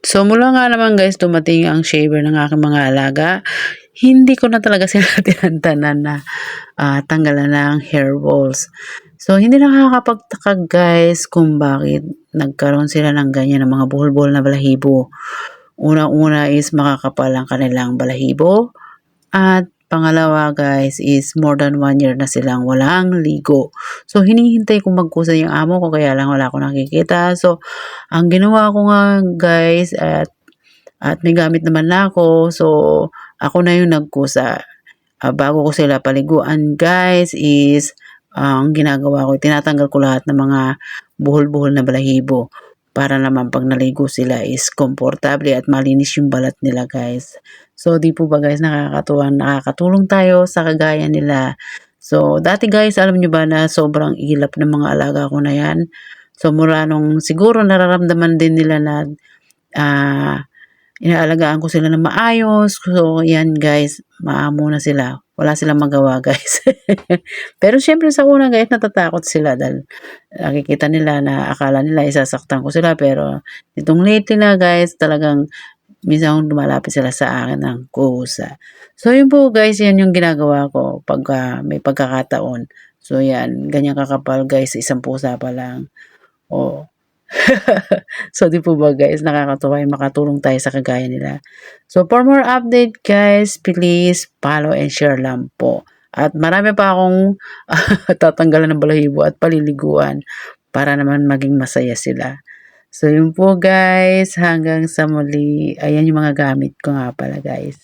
So mula nga naman guys dumating ang shaver ng aking mga alaga, hindi ko na talaga sila tinantanan na tanggalan ng hair balls. So hindi nakakapagtaka guys kung bakit nagkaroon sila ng ganyan ng mga buhol-buhol na balahibo. Una-una is makakapal ang kanilang balahibo. At pangalawa guys is more than 1 year na silang walang ligo. So hinihintay kong magkusa yung amo ko kaya lang wala akong nakikita. So ang ginawa ko nga guys at may gamit naman na ako. So ako na yung nagkusa. Bago ko sila paliguan guys is ang ginagawa ko, tinatanggal ko lahat ng mga buhol-buhol na balahibo para naman pag naligo sila is komportable at malinis yung balat nila guys. So di po ba guys nakakatuwa, nakakatulong tayo sa kagaya nila. So dati guys alam nyo ba na sobrang ilap ng mga alaga ko na yan. So mula nung siguro nararamdaman din nila na ah inaalagaan ko sila ng maayos. So, yan guys, maamo na sila. Wala silang magawa guys. Pero syempre sa una guys, natatakot sila dahil nakikita nila na akala nila isasaktan ko sila. Pero itong lately na guys, talagang minsan lumalapit sila sa akin ng kusa. So, yun po guys, yan yung ginagawa ko pag may pagkakataon. So, yan, ganyan kakapal guys, isang pusa pa lang. Oh. So, di po ba guys, nakakatuwa yung makatulong tayo sa kagaya nila. So, for more update guys, please follow and share lang po. At marami pa akong tatanggalan ng balahibo at paliliguan para naman maging masaya sila. So, yun po guys, hanggang sa muli. Ayan yung mga gamit ko nga pala guys.